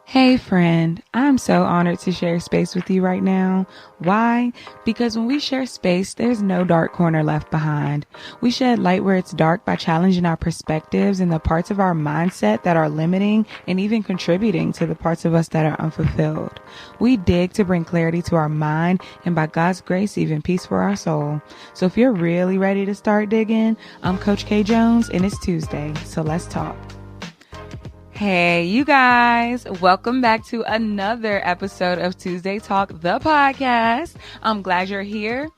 Hey friend, I'm so honored to share space with you right now. Why? Because when we share space, there's no dark corner left behind. We shed light where it's dark by challenging our perspectives and the parts of our mindset that are limiting and even contributing to the parts of us that are unfulfilled. We dig to bring clarity to our mind and by God's grace, even peace for our soul. So if you're really ready to start digging, I'm Coach K Jones and it's Tuesday, so let's talk. Hey, you guys, welcome back to another episode of Tuesday Talk, the podcast. I'm glad you're here.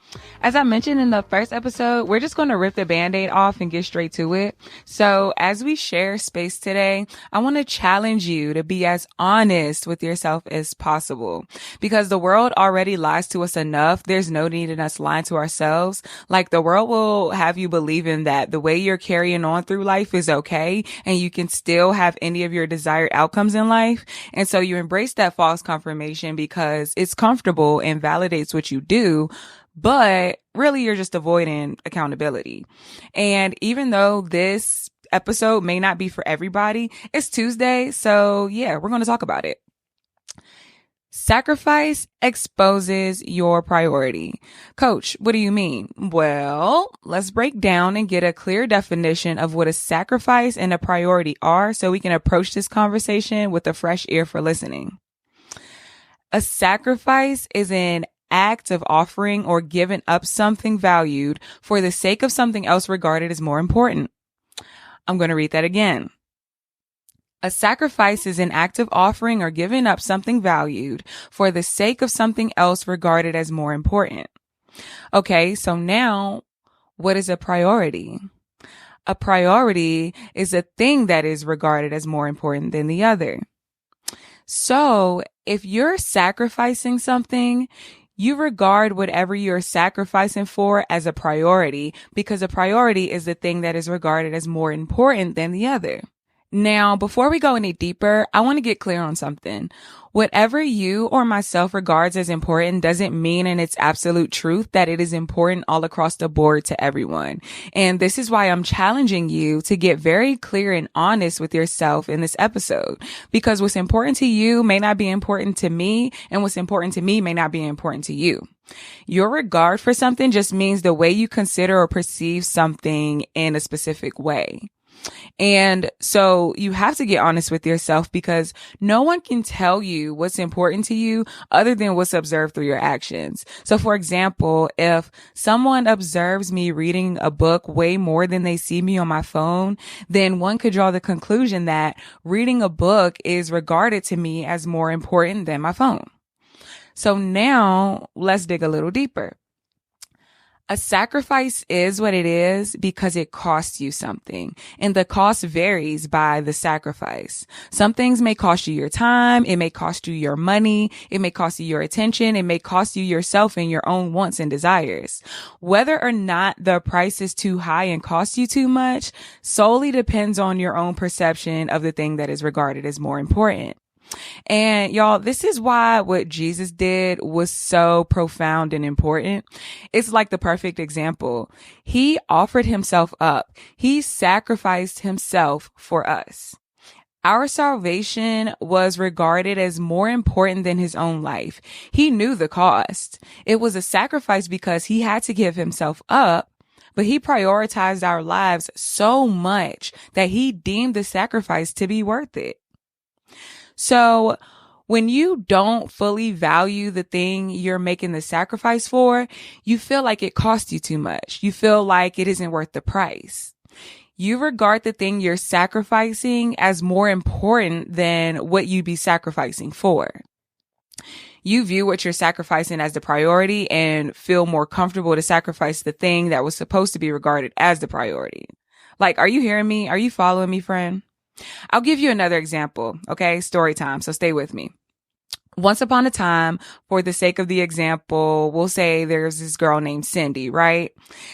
As I mentioned in the first episode, we're just going to rip the Band-Aid off and get straight to it. So as we share space today, I want to challenge you to be as honest with yourself as possible because the world already lies to us enough. There's no need in us lying to ourselves. Like the world will have you believing that the way you're carrying on through life is okay and you can still have any of your desired outcomes in life. And so you embrace that false confirmation because it's comfortable and validates what you do. But really, you're just avoiding accountability. And even though this episode may not be for everybody, it's Tuesday. So yeah, we're going to talk about it. Sacrifice exposes your priority. Coach, what do you mean? Well, let's break down and get a clear definition of what a sacrifice and a priority are so we can approach this conversation with a fresh ear for listening. A sacrifice is an act of offering or giving up something valued for the sake of something else regarded as more important. I'm going to read that again. A sacrifice is an act of offering or giving up something valued for the sake of something else regarded as more important. Okay, so now what is a priority? A priority is a thing that is regarded as more important than the other. So if you're sacrificing something, you regard whatever you're sacrificing for as a priority because a priority is the thing that is regarded as more important than the other. Now, before we go any deeper, I want to get clear on something. Whatever you or myself regards as important doesn't mean in its absolute truth that it is important all across the board to everyone. And this is why I'm challenging you to get very clear and honest with yourself in this episode, because what's important to you may not be important to me, and what's important to me may not be important to you. Your regard for something just means the way you consider or perceive something in a specific way. And so you have to get honest with yourself because no one can tell you what's important to you other than what's observed through your actions. So for example, if someone observes me reading a book way more than they see me on my phone, then one could draw the conclusion that reading a book is regarded to me as more important than my phone. So now let's dig a little deeper. A sacrifice is what it is because it costs you something, and the cost varies by the sacrifice. Some things may cost you your time, it may cost you your money, it may cost you your attention, it may cost you yourself and your own wants and desires. Whether or not the price is too high and costs you too much solely depends on your own perception of the thing that is regarded as more important. And y'all, this is why what Jesus did was so profound and important. It's like the perfect example. He offered himself up. He sacrificed himself for us. Our salvation was regarded as more important than his own life. He knew the cost. It was a sacrifice because he had to give himself up, but he prioritized our lives so much that he deemed the sacrifice to be worth it. So when you don't fully value the thing you're making the sacrifice for, you feel like it costs you too much. You feel like it isn't worth the price. You regard the thing you're sacrificing as more important than what you'd be sacrificing for. You view what you're sacrificing as the priority and feel more comfortable to sacrifice the thing that was supposed to be regarded as the priority. Like, are you hearing me? Are you following me, friend? I'll give you another example, okay? Story time, so stay with me. Once upon a time, for the sake of the example, we'll say there's this girl named Cindy, right?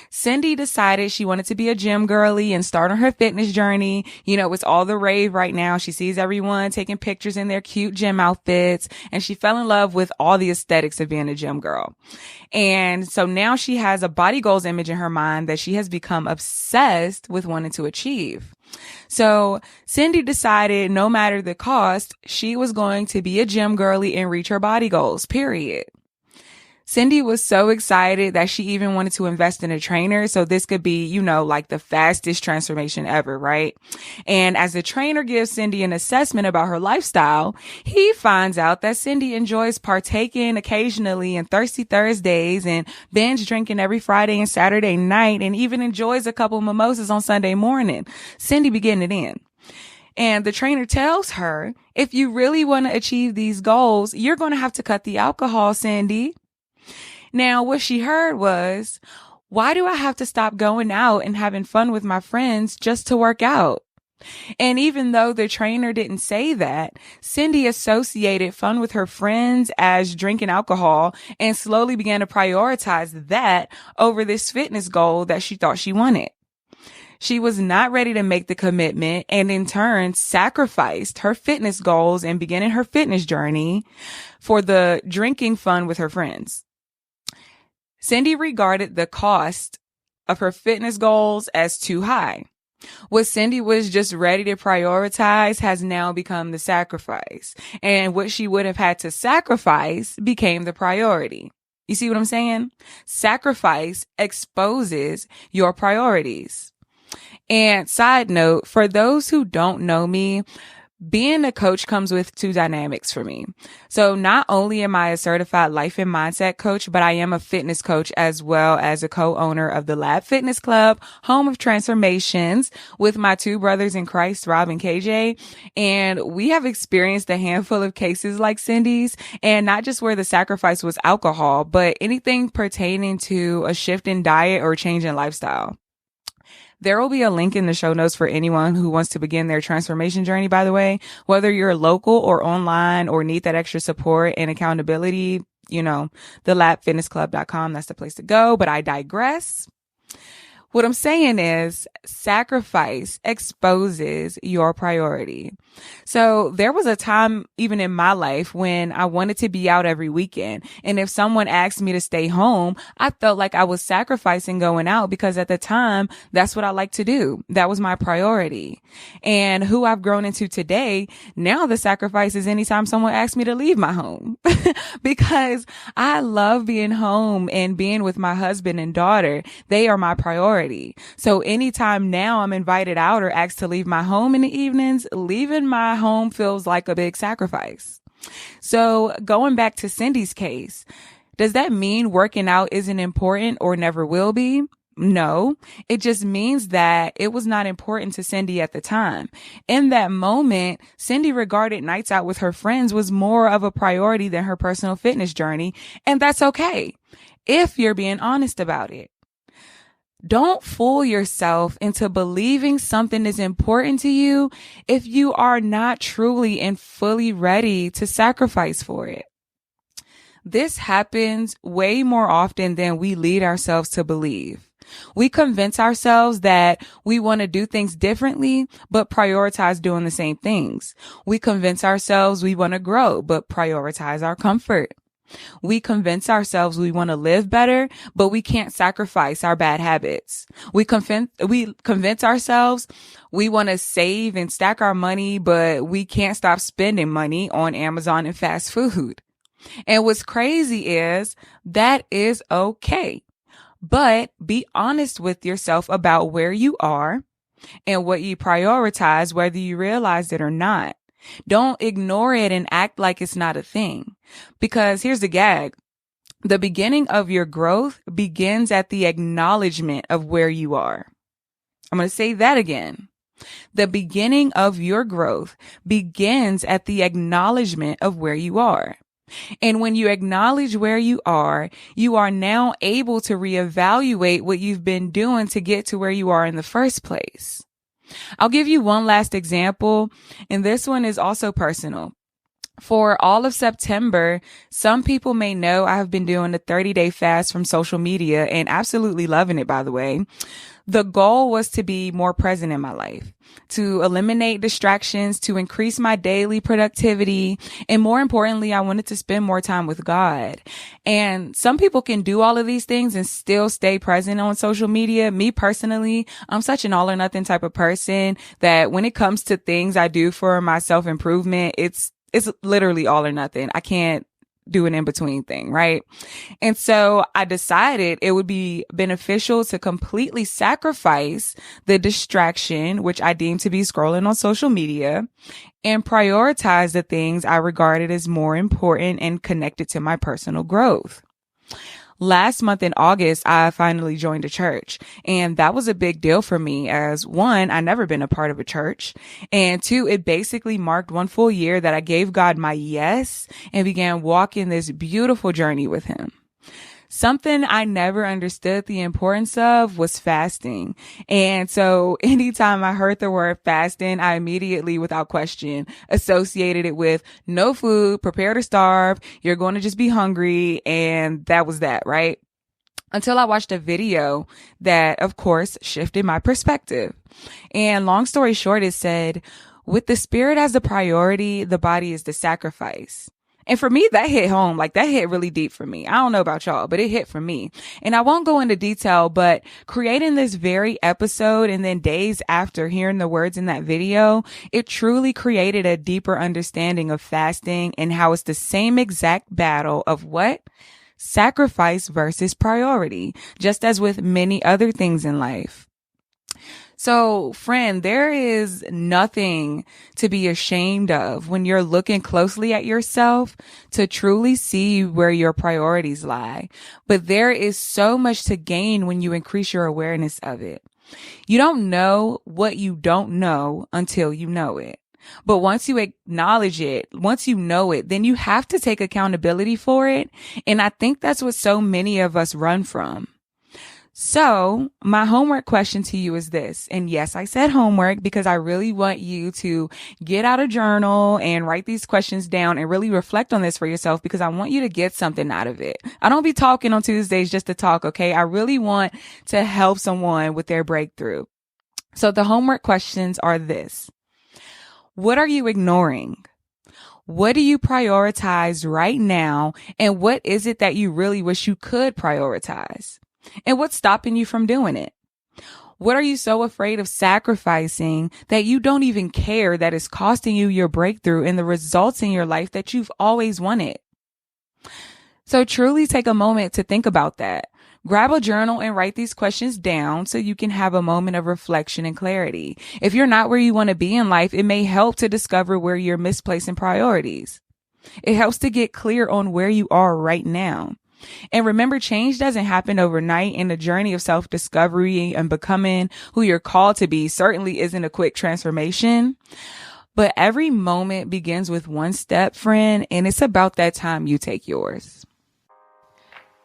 Cindy decided she wanted to be a gym girly and start on her fitness journey. You know, it's all the rave right now. She sees everyone taking pictures in their cute gym outfits, and she fell in love with all the aesthetics of being a gym girl. And so now she has a body goals image in her mind that she has become obsessed with wanting to achieve. So Cindy decided no matter the cost, she was going to be a gym girly and reach her body goals, period. Cindy was so excited that she even wanted to invest in a trainer. So this could be, like the fastest transformation ever, right? And as the trainer gives Cindy an assessment about her lifestyle, he finds out that Cindy enjoys partaking occasionally in Thirsty Thursdays and binge drinking every Friday and Saturday night, and even enjoys a couple mimosas on Sunday morning. Cindy be getting it in. And the trainer tells her, if you really want to achieve these goals, you're going to have to cut the alcohol, Cindy. Now, what she heard was, why do I have to stop going out and having fun with my friends just to work out? And even though the trainer didn't say that, Cindy associated fun with her friends as drinking alcohol and slowly began to prioritize that over this fitness goal that she thought she wanted. She was not ready to make the commitment and in turn sacrificed her fitness goals and beginning her fitness journey for the drinking fun with her friends. Cindy regarded the cost of her fitness goals as too high. What Cindy was just ready to prioritize has now become the sacrifice. And what she would have had to sacrifice became the priority. You see what I'm saying? Sacrifice exposes your priorities. And side note, for those who don't know me, being a coach comes with two dynamics for me. So not only am I a certified life and mindset coach, but I am a fitness coach as well as a co-owner of the Lab Fitness Club, home of transformations, with my two brothers in Christ, Rob and KJ. And we have experienced a handful of cases like Cindy's, and not just where the sacrifice was alcohol, but anything pertaining to a shift in diet or change in lifestyle. There will be a link in the show notes for anyone who wants to begin their transformation journey, by the way. Whether you're local or online or need that extra support and accountability, thelabfitnessclub.com, that's the place to go. But I digress. What I'm saying is sacrifice exposes your priority. So there was a time even in my life when I wanted to be out every weekend. And if someone asked me to stay home, I felt like I was sacrificing going out because at the time, that's what I like to do. That was my priority. And who I've grown into today, now the sacrifice is anytime someone asks me to leave my home because I love being home and being with my husband and daughter. They are my priority. So anytime now I'm invited out or asked to leave my home in the evenings, leaving my home feels like a big sacrifice. So going back to Cindy's case, does that mean working out isn't important or never will be? No, it just means that it was not important to Cindy at the time. In that moment, Cindy regarded nights out with her friends was more of a priority than her personal fitness journey. And that's okay if you're being honest about it. Don't fool yourself into believing something is important to you if you are not truly and fully ready to sacrifice for it. This happens way more often than we lead ourselves to believe. We convince ourselves that we want to do things differently, but prioritize doing the same things. We convince ourselves we want to grow, but prioritize our comfort. We convince ourselves we want to live better, but we can't sacrifice our bad habits. We convince ourselves we want to save and stack our money, but we can't stop spending money on Amazon and fast food. And what's crazy is that is okay. But be honest with yourself about where you are and what you prioritize, whether you realize it or not. Don't ignore it and act like it's not a thing. Because here's the gag. The beginning of your growth begins at the acknowledgement of where you are. I'm going to say that again. The beginning of your growth begins at the acknowledgement of where you are. And when you acknowledge where you are now able to reevaluate what you've been doing to get to where you are in the first place. I'll give you one last example, and this one is also personal. For all of September, some people may know I have been doing a 30-day fast from social media and absolutely loving it, by the way. The goal was to be more present in my life, to eliminate distractions, to increase my daily productivity. And more importantly, I wanted to spend more time with God. And some people can do all of these things and still stay present on social media. Me personally, I'm such an all or nothing type of person that when it comes to things I do for my self-improvement, it's literally all or nothing. I can't do an in-between thing, right? And so I decided it would be beneficial to completely sacrifice the distraction, which I deem to be scrolling on social media, and prioritize the things I regarded as more important and connected to my personal growth. Last month in August, I finally joined a church, and that was a big deal for me as one, I'd never been a part of a church, and two, it basically marked one full year that I gave God my yes and began walking this beautiful journey with him. Something I never understood the importance of was fasting. And so anytime I heard the word fasting, I immediately, without question, associated it with no food, prepare to starve, you're going to just be hungry. And that was that, right? Until I watched a video that, of course, shifted my perspective. And long story short, it said, with the spirit as the priority, the body is the sacrifice. And for me, that hit home. Like, that hit really deep for me. I don't know about y'all, but it hit for me. And I won't go into detail, but creating this very episode and then days after hearing the words in that video, it truly created a deeper understanding of fasting and how it's the same exact battle of what? Sacrifice versus priority, just as with many other things in life. So, friend, there is nothing to be ashamed of when you're looking closely at yourself to truly see where your priorities lie. But there is so much to gain when you increase your awareness of it. You don't know what you don't know until you know it. But once you acknowledge it, once you know it, then you have to take accountability for it. And I think that's what so many of us run from. So my homework question to you is this. And yes, I said homework because I really want you to get out a journal and write these questions down and really reflect on this for yourself because I want you to get something out of it. I don't be talking on Tuesdays just to talk, okay? I really want to help someone with their breakthrough. So the homework questions are this. What are you ignoring? What do you prioritize right now? And what is it that you really wish you could prioritize? And what's stopping you from doing it? What are you so afraid of sacrificing that you don't even care that is costing you your breakthrough and the results in your life that you've always wanted? So truly take a moment to think about that. Grab a journal and write these questions down so you can have a moment of reflection and clarity. If you're not where you want to be in life, it may help to discover where you're misplacing priorities. It helps to get clear on where you are right now. And remember, change doesn't happen overnight, and the journey of self-discovery and becoming who you're called to be certainly isn't a quick transformation. But every moment begins with one step, friend, and it's about that time you take yours.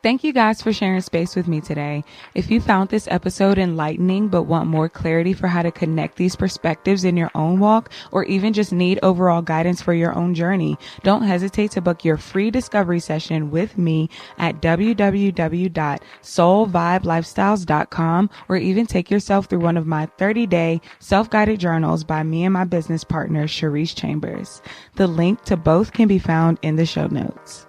Thank you guys for sharing space with me today. If you found this episode enlightening but want more clarity for how to connect these perspectives in your own walk, or even just need overall guidance for your own journey, don't hesitate to book your free discovery session with me at www.soulvibelifestyles.com, or even take yourself through one of my 30-day self-guided journals by me and my business partner, Sharice Chambers. The link to both can be found in the show notes.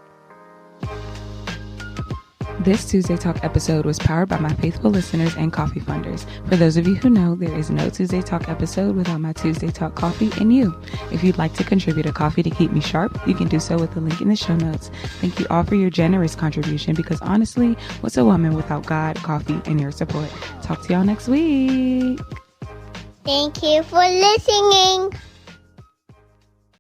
This Tuesday Talk episode was powered by my faithful listeners and coffee funders. For those of you who know, there is no Tuesday Talk episode without my Tuesday Talk coffee and you. If you'd like to contribute a coffee to keep me sharp, you can do so with the link in the show notes. Thank you all for your generous contribution because honestly, what's a woman without God, coffee, and your support? Talk to y'all next week. Thank you for listening.